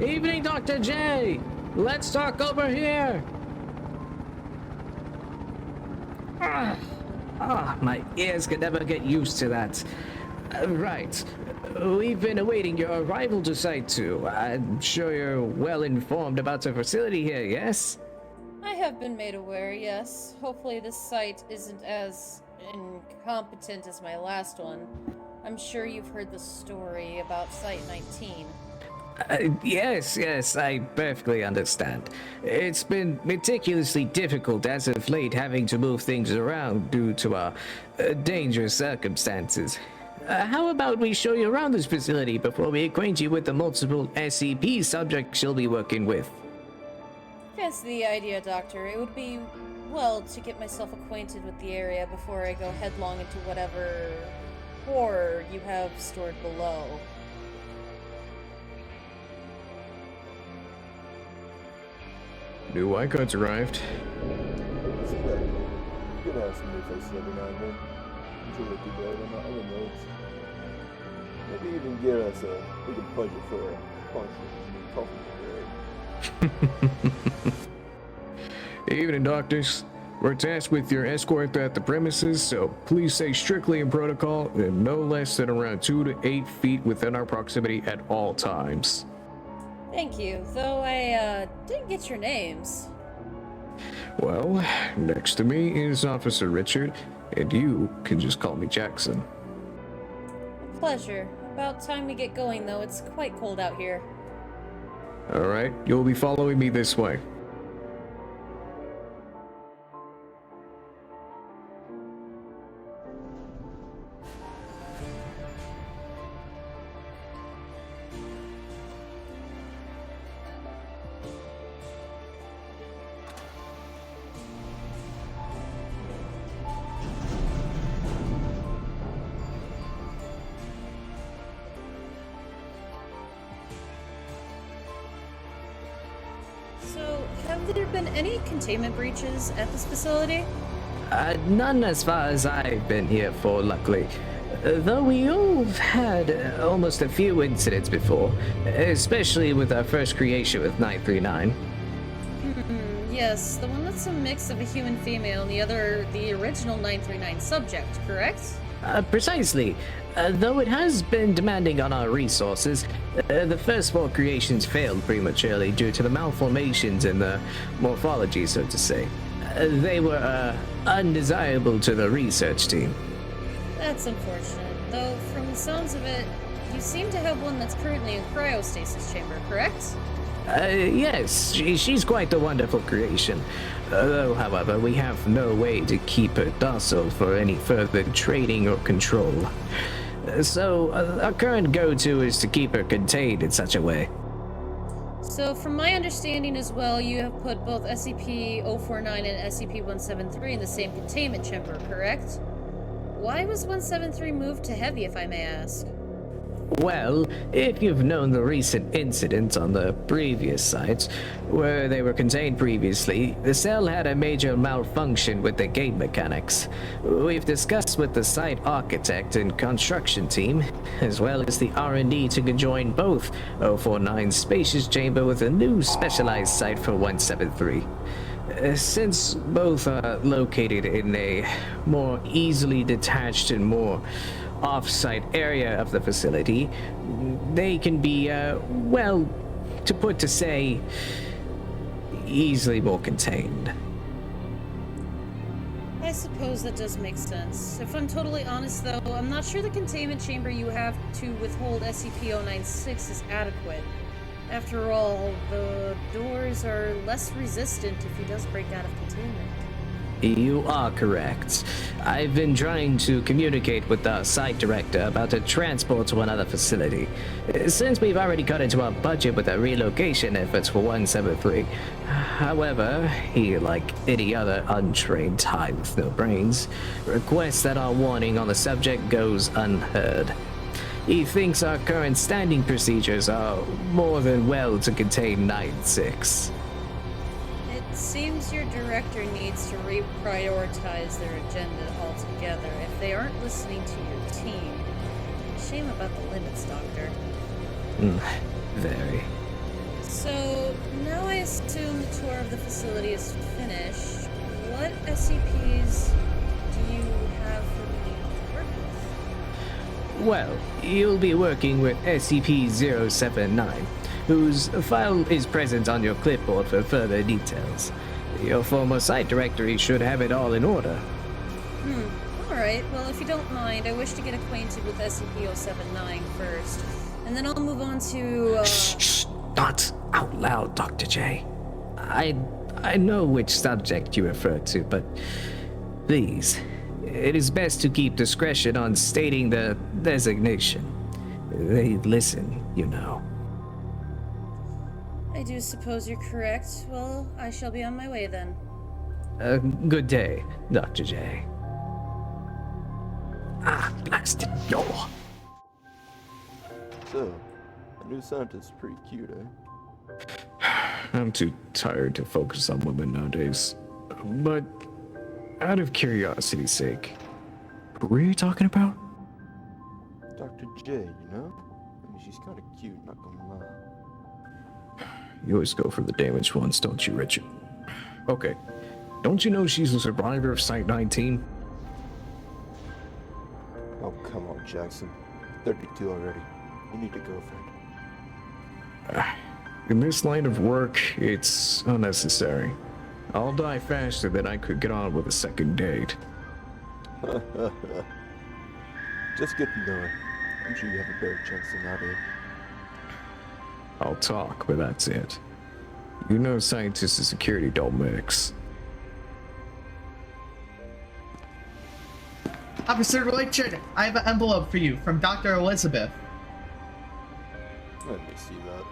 Evening, Dr. J! Let's talk over here! My ears can never get used to that. Right. We've been awaiting your arrival to Site 2. I'm sure you're well informed about the facility here, yes? I have been made aware, yes. Hopefully this site isn't as incompetent as my last one. I'm sure you've heard the story about Site 19. Yes, I perfectly understand. It's been meticulously difficult as of late having to move things around due to our dangerous circumstances. How about we show you around this facility before we acquaint you with the multiple SCP subjects you'll be working with? That's the idea, Doctor. It would be, well, to get myself acquainted with the area before I go headlong into whatever horror you have stored below. New Y-Code's arrived. Exactly. You can have some new faces every now and then. I'm sure they'll do better than the other notes. Maybe even get us a bigger budget for a bunch of new coffee. Evening, doctors. We're tasked with your escort at the premises, so please stay strictly in protocol and no less than around 2 to 8 feet within our proximity at all times. Thank you, though I didn't get your names. Well, next to me is Officer Richard, and you can just call me Jackson. A pleasure. About time we get going, though. It's quite cold out here. Alright, you'll be following me this way. So, have there been any containment breaches at this facility? None as far as I've been here for, luckily. Though we all had almost a few incidents before, especially with our first creation with 939. Yes, the one that's a mix of a human female and the other, the original 939 subject, correct? Precisely. Though it has been demanding on our resources, the first 4 creations failed prematurely due to the malformations in the morphology, so to say. They were undesirable to the research team. That's unfortunate. Though, from the sounds of it, you seem to have one that's currently in cryostasis chamber, correct? Yes, she's quite a wonderful creation. Though, however, we have no way to keep her docile for any further training or control. So, our current go-to is to keep her contained in such a way. So, from my understanding as well, you have put both SCP-049 and SCP-173 in the same containment chamber, correct? Why was 173 moved to heavy, if I may ask? Well, if you've known the recent incident on the previous sites, where they were contained previously, the cell had a major malfunction with the gate mechanics. We've discussed with the site architect and construction team, as well as the R&D to conjoin both 049's spacious chamber with a new specialized site for 173. Since both are located in a more easily detached and more off-site area of the facility, they can be, well, to say, easily more contained. I suppose that does make sense. If I'm totally honest, though, I'm not sure the containment chamber you have to withhold SCP-096 is adequate. After all, the doors are less resistant if he does break out of containment. You are correct. I've been trying to communicate with the site director about a transport to another facility. Since we've already cut into our budget with the relocation efforts for 173. However, he, like any other untrained type with no brains, requests that our warning on the subject goes unheard. He thinks our current standing procedures are more than well to contain 9-6. It seems your director needs to reprioritize their agenda altogether if they aren't listening to your team. Shame about the limits, Doctor. Very. So, now I assume the tour of the facility is finished. What SCPs do you have for me to work with? Well, you'll be working with SCP-079, whose file is present on your clipboard for further details. Your former site directory should have it all in order. Alright, well, if you don't mind, I wish to get acquainted with SCP-079 first, and then I'll move on to, Shh, not out loud, Dr. J. I know which subject you refer to, but please, it is best to keep discretion on stating the designation. They listen, you know. I do suppose you're correct. Well, I shall be on my way then. Good day, Dr. J. Ah, blasted door. So, a new scientist is pretty cute, eh? I'm too tired to focus on women nowadays. But, out of curiosity's sake, who were you talking about? Dr. J, you know? I mean, she's kind of cute, not gonna lie. You always go for the damaged ones, don't you, Richard? Okay, don't you know she's a survivor of Site 19? Oh, come on, Jackson. 32 already. You need a girlfriend. In this line of work, it's unnecessary. I'll die faster than I could get on with a second date. Just get to know her. I'm sure you have a better chance than I did. I'll talk, but that's it. You know scientists and security don't mix. Officer Richard, I have an envelope for you from Dr. Elizabeth. Let me see that.